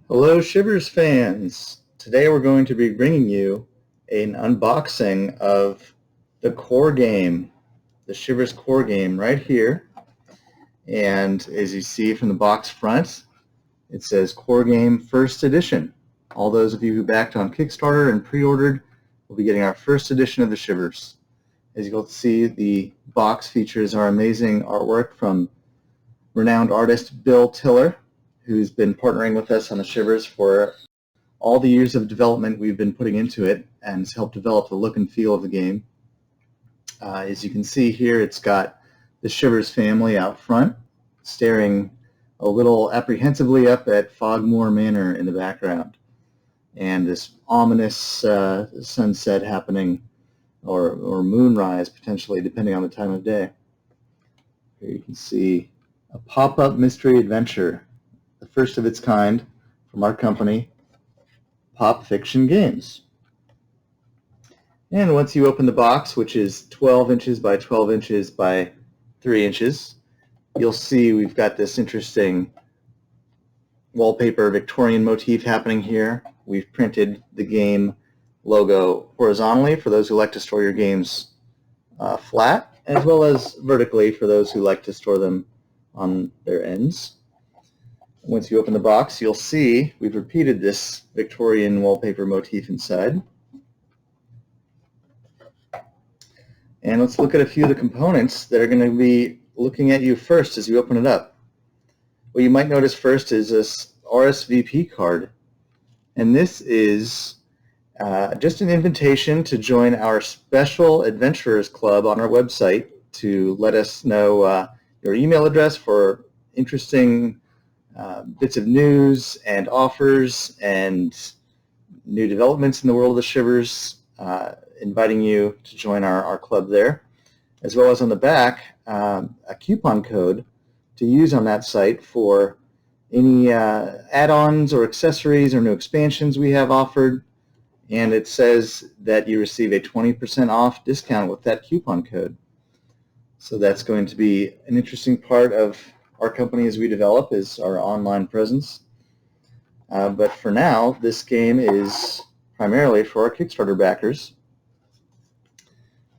Hello Shivers fans! Today we're going to be bringing you an unboxing of the core game, the Shivers Core Game right here. And as you see from the box front, it says Core Game First Edition. All those of you who backed on Kickstarter and pre-ordered will be getting our first edition of the Shivers. As you'll see, the box features our amazing artwork from renowned artist Bill Tiller, who's been partnering with us on the Shivers for all the years of development we've been putting into it and has helped develop the look and feel of the game. As you can see here, it's got the Shivers family out front, staring a little apprehensively up at Fogmore Manor in the background, and this ominous sunset happening, or moonrise potentially, depending on the time of day. Here you can see a pop-up mystery adventure, the first of its kind from our company, Pop Fiction Games. And once you open the box, which is 12 inches by 12 inches by 3 inches, you'll see we've got this interesting wallpaper Victorian motif happening here. We've printed the game logo horizontally for those who like to store your games flat, as well as vertically for those who like to store them on their ends. Once you open the box, you'll see we've repeated this Victorian wallpaper motif inside. And let's look at a few of the components that are going to be looking at you first as you open it up. What you might notice first is this RSVP card. And this is just an invitation to join our special Adventurers Club on our website to let us know your email address for interesting bits of news and offers and new developments in the world of the Shivers, inviting you to join our club there, as well as on the back a coupon code to use on that site for any add-ons or accessories or new expansions we have offered, and it says that you receive a 20% off discount with that coupon code. So that's going to be an interesting part of our company as we develop, is our online presence. But for now, this game is primarily for our Kickstarter backers.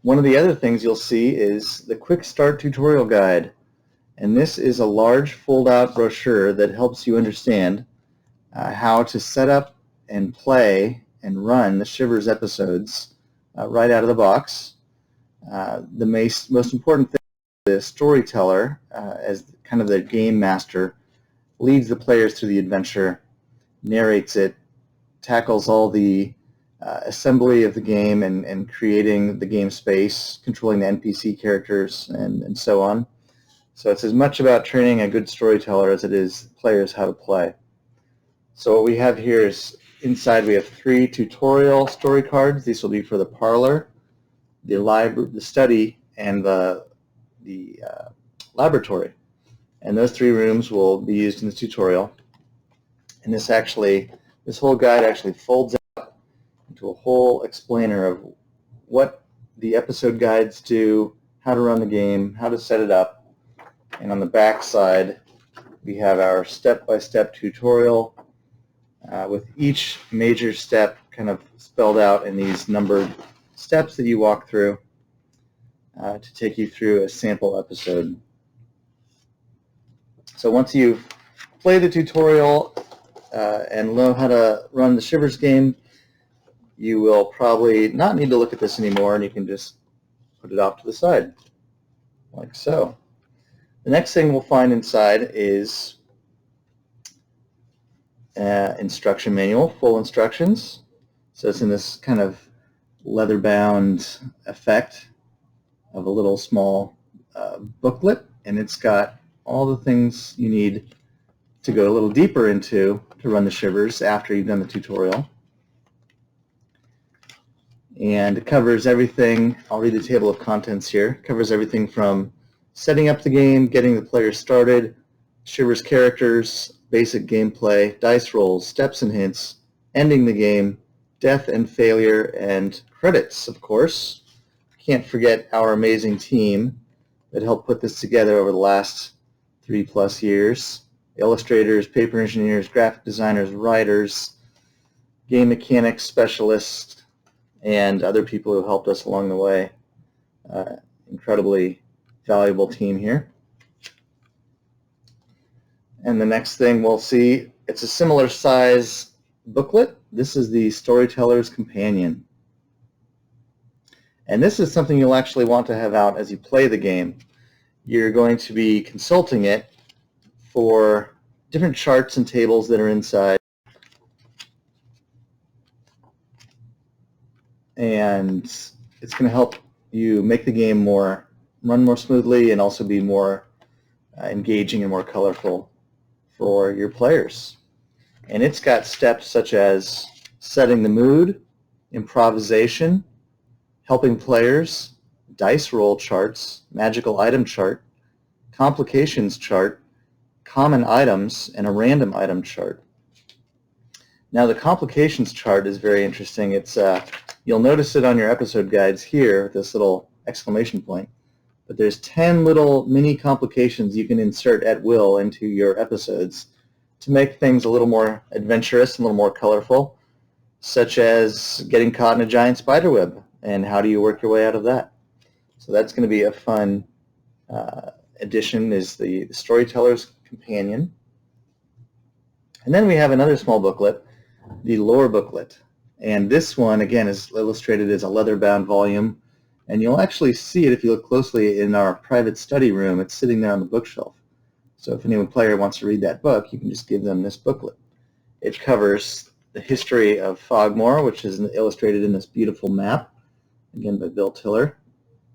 One of the other things you'll see is the Quick Start Tutorial Guide. And this is a large fold-out brochure that helps you understand how to set up and play and run the Shivers episodes right out of the box. The most important thing, the storyteller, as kind of the game master, leads the players through the adventure, narrates it, tackles all the assembly of the game and creating the game space, controlling the NPC characters, and so on. So it's as much about training a good storyteller as it is players how to play. So what we have here is, inside we have 3 tutorial story cards. These will be for the parlor, the library, the study, and the laboratory. And those 3 rooms will be used in the tutorial. And this whole guide actually folds out into a whole explainer of what the episode guides do, how to run the game, how to set it up. And on the back side, we have our step-by-step tutorial with each major step kind of spelled out in these numbered steps that you walk through to take you through a sample episode. So once you've played the tutorial and know how to run the Shivers game, you will probably not need to look at this anymore, and you can just put it off to the side, like so. The next thing we'll find inside is instruction manual, full instructions. So it's in this kind of leather-bound effect of a little small booklet, and it's got all the things you need to go a little deeper into to run the Shivers after you've done the tutorial. And it covers everything. I'll read the table of contents here. It covers everything from setting up the game, getting the players started, Shivers characters, basic gameplay, dice rolls, steps and hints, ending the game, death and failure, and credits, of course. Can't forget our amazing team that helped put this together over the last 3+ years. illustrators, paper engineers, graphic designers, writers, game mechanics specialists, and other people who helped us along the way. Incredibly valuable team here. And the next thing we'll see, it's a similar size booklet. This is the Storytellers Companion. And this is something you'll actually want to have out as you play the game. You're going to be consulting it for different charts and tables that are inside. And it's going to help you make the game run more smoothly and also be more engaging and more colorful for your players. And it's got steps such as setting the mood, improvisation, helping players, dice roll charts, magical item chart, complications chart, common items, and a random item chart. Now the complications chart is very interesting. It's you'll notice it on your episode guides here, this little exclamation point. But there's 10 little mini complications you can insert at will into your episodes to make things a little more adventurous and a little more colorful, such as getting caught in a giant spider web, and how do you work your way out of that. So that's going to be a fun addition, is the Storyteller's Companion. And then we have another small booklet, the lore booklet. And this one, again, is illustrated as a leather-bound volume. And you'll actually see it if you look closely in our private study room. It's sitting there on the bookshelf. So if any player wants to read that book, you can just give them this booklet. It covers the history of Fogmore, which is illustrated in this beautiful map, again by Bill Tiller,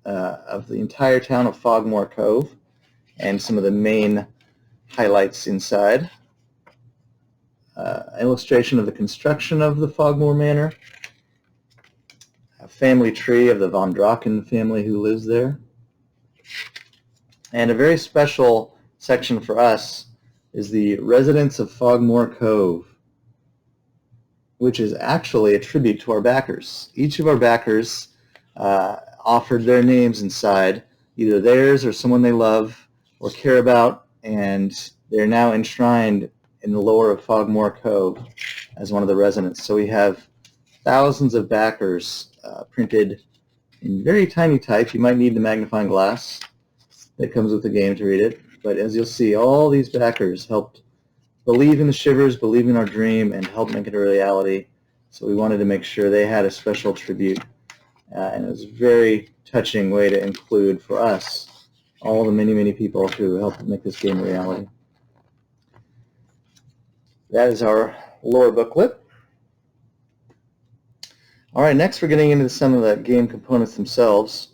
of the entire town of Fogmore Cove, and some of the main highlights inside. Illustration of the construction of the Fogmore Manor, a family tree of the Von Draken family who lives there, and a very special section for us is the Residents of Fogmore Cove, which is actually a tribute to our backers. Each of our backers offered their names inside, either theirs or someone they love or care about, and they're now enshrined in the lore of Fogmore Cove as one of the residents. So we have thousands of backers printed in very tiny type. You might need the magnifying glass that comes with the game to read it. But as you'll see, all these backers helped believe in the Shivers, believe in our dream, and help make it a reality. So we wanted to make sure they had a special tribute. And it was a very touching way to include for us all the many, many people who helped make this game a reality. That is our lore booklet. All right, next we're getting into some of the game components themselves.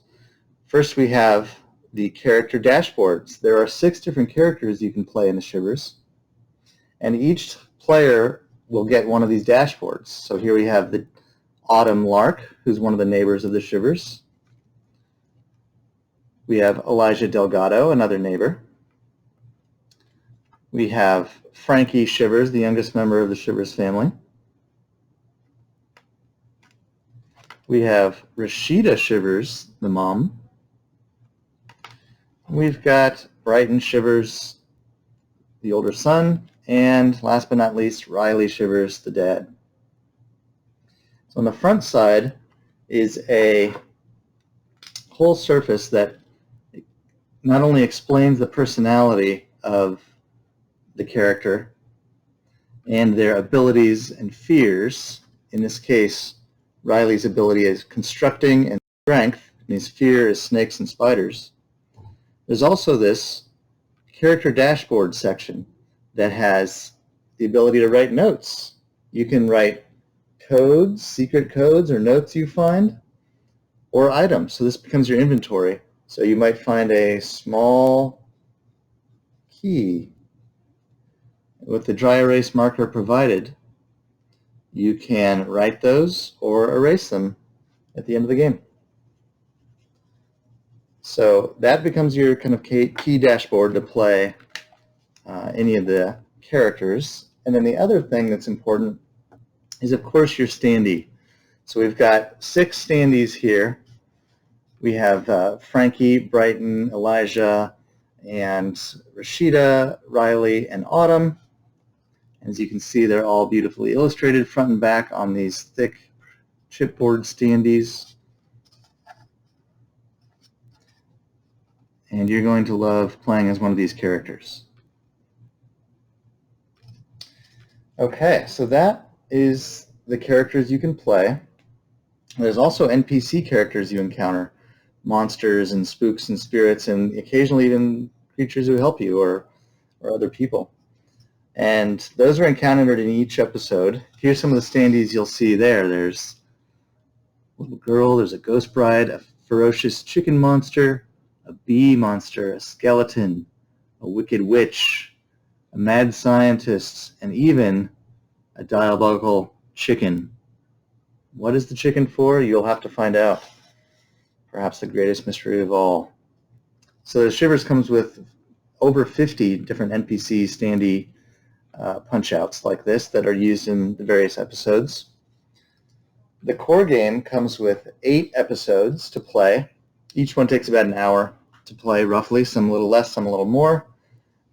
First we have the character dashboards. There are 6 different characters you can play in the Shivers, and each player will get one of these dashboards. So here we have the Autumn Lark, who's one of the neighbors of the Shivers. We have Elijah Delgado, another neighbor. We have Frankie Shivers, the youngest member of the Shivers family. We have Rashida Shivers, the mom. We've got Brighton Shivers, the older son, and last but not least, Riley Shivers, the dad. So on the front side is a whole surface that not only explains the personality of the character and their abilities and fears. In this case, Riley's ability is constructing and strength, and his fear is snakes and spiders. There's also this character dashboard section that has the ability to write notes. You can write codes, secret codes, or notes you find, or items. So this becomes your inventory. So you might find a small key. With the dry erase marker provided, you can write those or erase them at the end of the game. So that becomes your kind of key dashboard to play any of the characters. And then the other thing that's important is, of course, your standee. So we've got 6 standees here. We have Frankie, Brighton, Elijah, and Rashida, Riley, and Autumn. As you can see, they're all beautifully illustrated front and back on these thick chipboard standees. And you're going to love playing as one of these characters. Okay, so that is the characters you can play. There's also NPC characters you encounter, monsters and spooks and spirits, and occasionally even creatures who help you or other people. And those are encountered in each episode. Here's some of the standees you'll see there. There's a little girl, there's a ghost bride, a ferocious chicken monster, a bee monster, a skeleton, a wicked witch, a mad scientist, and even a diabolical chicken. What is the chicken for? You'll have to find out. Perhaps the greatest mystery of all. So the Shivers comes with over 50 different NPC standee punch-outs like this that are used in the various episodes. The core game comes with 8 episodes to play. Each one takes about an hour to play, roughly, some a little less, some a little more.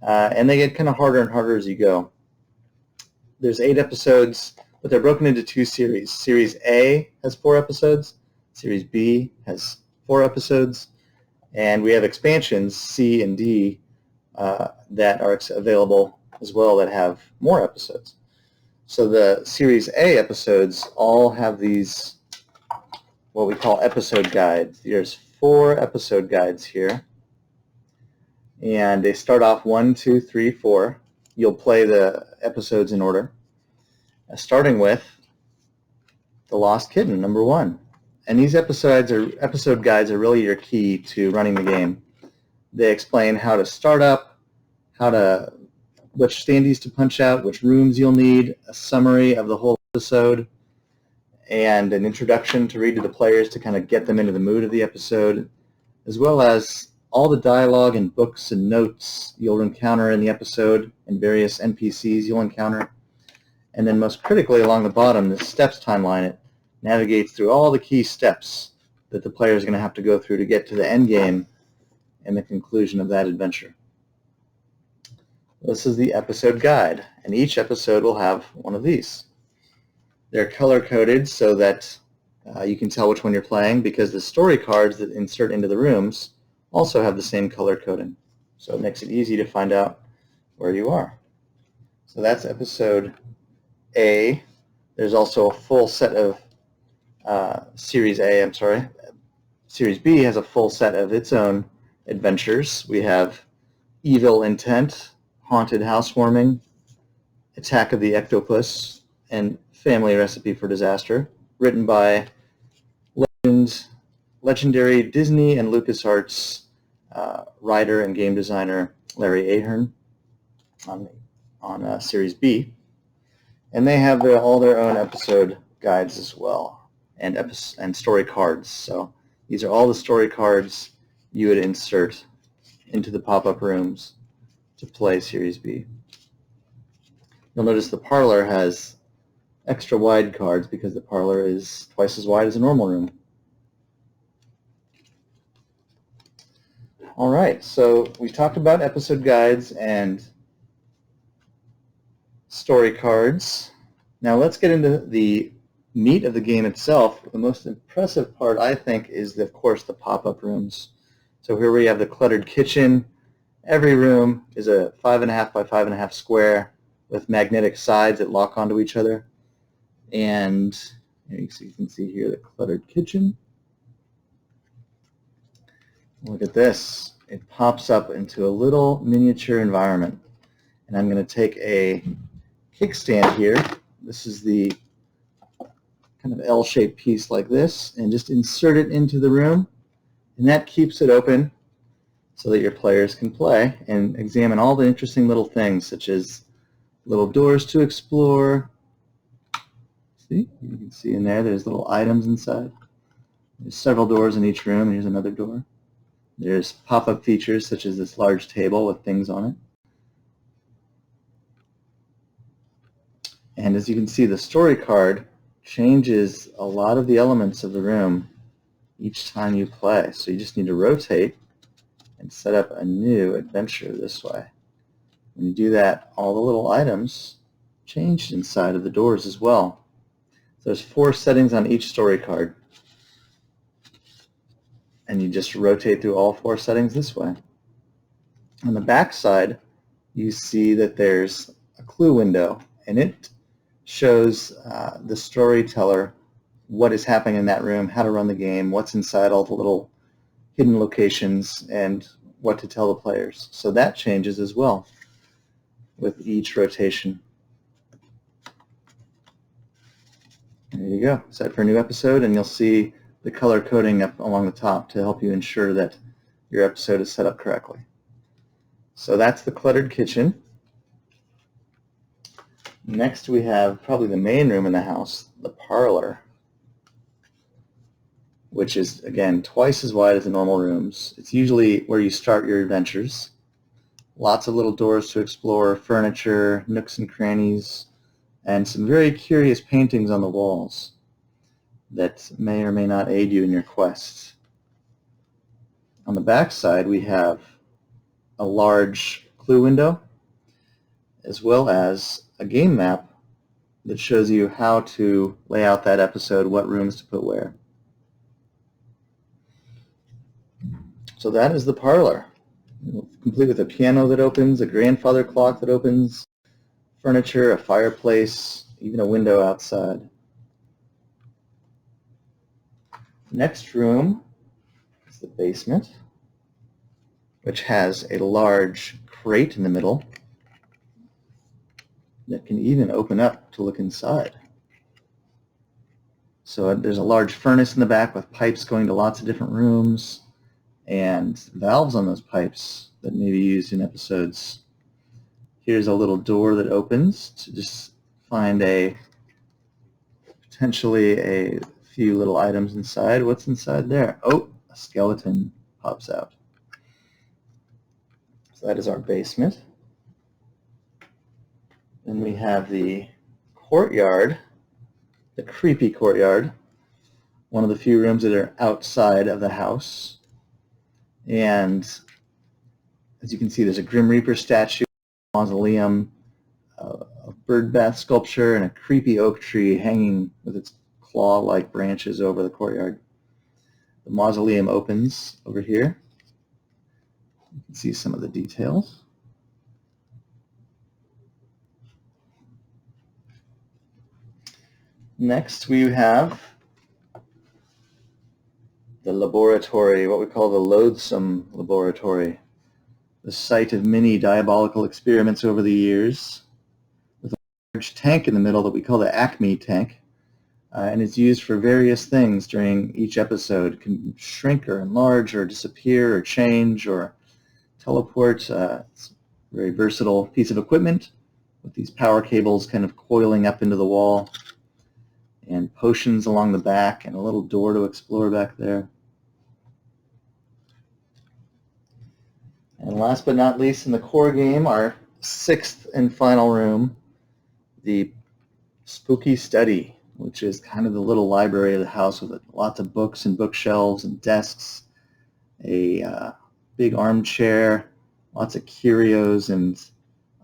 And they get kind of harder and harder as you go. There's 8 episodes, but they're broken into 2 series. Series A has 4 episodes. Series B has 4 episodes. And we have expansions, C and D, that are available as well that have more episodes. So the Series A episodes all have these, what we call episode guides. There's 4 episode guides here. And they start off 1, 2, 3, 4. You'll play the episodes in order, starting with The Lost Kitten, number 1. And these episode guides are really your key to running the game. They explain how to start up, which standees to punch out, which rooms you'll need, a summary of the whole episode, and an introduction to read to the players to kind of get them into the mood of the episode, as well as all the dialogue and books and notes you'll encounter in the episode and various NPCs you'll encounter. And then most critically, along the bottom, the steps timeline. It navigates through all the key steps that the player is going to have to go through to get to the end game and the conclusion of that adventure. This is the episode guide, and each episode will have one of these. They're color-coded so that you can tell which one you're playing, because the story cards that insert into the rooms also have the same color coding. So it makes it easy to find out where you are. So that's episode A. There's also a full set of Series B has a full set of its own adventures. We have Evil Intent, Haunted Housewarming, Attack of the Octopus, and Family Recipe for Disaster, written by legendary Disney and LucasArts writer and game designer Larry Ahern on Series B. And they have all their own episode guides as well, and story cards. So these are all the story cards you would insert into the pop-up rooms to play Series B. You'll notice the parlor has extra wide cards because the parlor is twice as wide as a normal room. All right, so we talked about episode guides and story cards. Now let's get into the meat of the game itself. The most impressive part, I think, is, of course, the pop-up rooms. So here we have the cluttered kitchen. Every room is a 5.5 by 5.5 square with magnetic sides that lock onto each other. And you can see here the cluttered kitchen. Look at this. It pops up into a little miniature environment. And I'm going to take a kickstand here. This is the kind of L-shaped piece like this, and just insert it into the room. And that keeps it open so that your players can play and examine all the interesting little things, such as little doors to explore. See, you can see in there's little items inside. There's several doors in each room. Here's another door. There's pop-up features such as this large table with things on it. And as you can see, the story card changes a lot of the elements of the room each time you play. So you just need to rotate and set up a new adventure this way. When you do that, all the little items changed inside of the doors as well. So there's 4 settings on each story card, and you just rotate through all 4 settings this way. On the back side, you see that there's a clue window, and it shows the storyteller what is happening in that room, how to run the game, what's inside all the little hidden locations, and what to tell the players. So that changes as well with each rotation. There you go. Set for a new episode, and you'll see the color coding up along the top to help you ensure that your episode is set up correctly. So that's the cluttered kitchen. Next we have probably the main room in the house, the parlor, which is, again, twice as wide as the normal rooms. It's usually where you start your adventures. Lots of little doors to explore, furniture, nooks and crannies, and some very curious paintings on the walls that may or may not aid you in your quest. On the back side, we have a large clue window, as well as a game map that shows you how to lay out that episode, what rooms to put where. So that is the parlor, complete with a piano that opens, a grandfather clock that opens, furniture, a fireplace, even a window outside. Next room is the basement, which has a large crate in the middle that can even open up to look inside. So there's a large furnace in the back with pipes going to lots of different rooms and valves on those pipes that may be used in episodes. Here's a little door that opens to just find potentially a few little items inside. What's inside there? Oh, a skeleton pops out. So that is our basement. Then we have the courtyard, the creepy courtyard, one of the few rooms that are outside of the house. And as you can see, there's a Grim Reaper statue, a mausoleum, a bird bath sculpture, and a creepy oak tree hanging with its claw-like branches over the courtyard. The mausoleum opens over here. You can see some of the details. Next we have the laboratory, what we call the loathsome laboratory, the site of many diabolical experiments over the years, with a large tank in the middle that we call the Acme tank, and it's used for various things during each episode. It can shrink or enlarge or disappear or change or teleport. It's a very versatile piece of equipment with these power cables kind of coiling up into the wall, and potions along the back, and a little door to explore back there. And last but not least in the core game, our 6th and final room, the spooky study, which is kind of the little library of the house with lots of books and bookshelves and desks, a big armchair, lots of curios and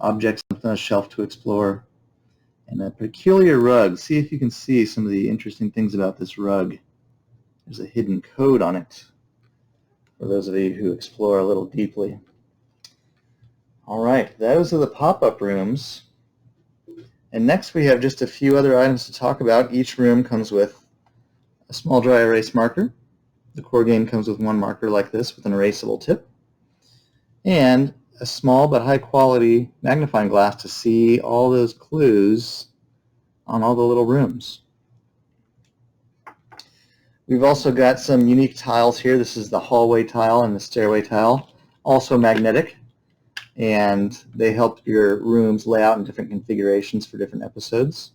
objects on a shelf to explore, and a peculiar rug. See if you can see some of the interesting things about this rug. There's a hidden code on it for those of you who explore a little deeply. All right, those are the pop-up rooms. And next we have just a few other items to talk about. Each room comes with a small dry erase marker. The core game comes with one marker like this with an erasable tip, and a small but high quality magnifying glass to see all those clues on all the little rooms. We've also got some unique tiles here. This is the hallway tile and the stairway tile, also magnetic, and they help your rooms lay out in different configurations for different episodes.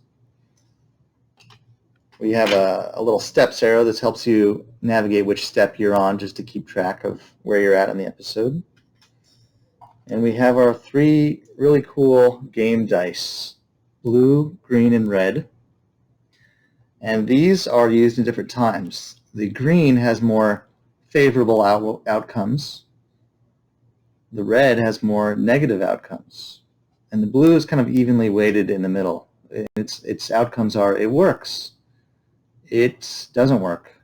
We have a little steps arrow that helps you navigate which step you're on, just to keep track of where you're at in the episode. And we have our 3 really cool game dice, blue, green, and red. And these are used in different times. The green has more favorable outcomes, The red has more negative outcomes. And the blue is kind of evenly weighted in the middle. Its outcomes are, it works, it doesn't work,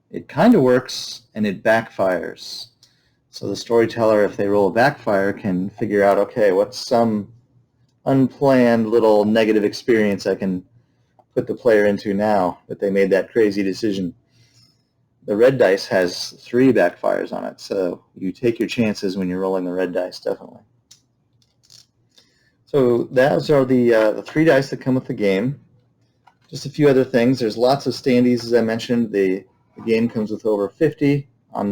it kind of works, and it backfires. So the storyteller, if they roll a backfire, can figure out, okay, what's some unplanned little negative experience I can put the player into now that they made that crazy decision. The red dice has 3 backfires on it, so you take your chances when you're rolling the red dice, definitely. So those are the 3 dice that come with the game. Just a few other things. There's lots of standees, as I mentioned. The game comes with over 50.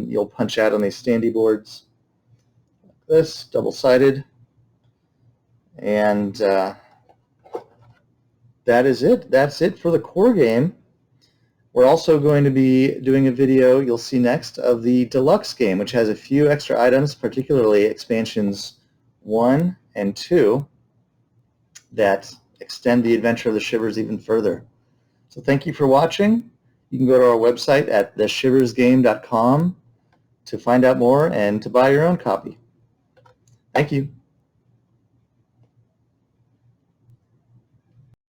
You'll punch out on these standee boards like this, double-sided. And that is it. That's it for the core game. We're also going to be doing a video you'll see next of the deluxe game, which has a few extra items, particularly expansions 1 and 2, that extend the adventure of the Shivers even further. So thank you for watching. You can go to our website at theshiversgame.com to find out more and to buy your own copy. Thank you.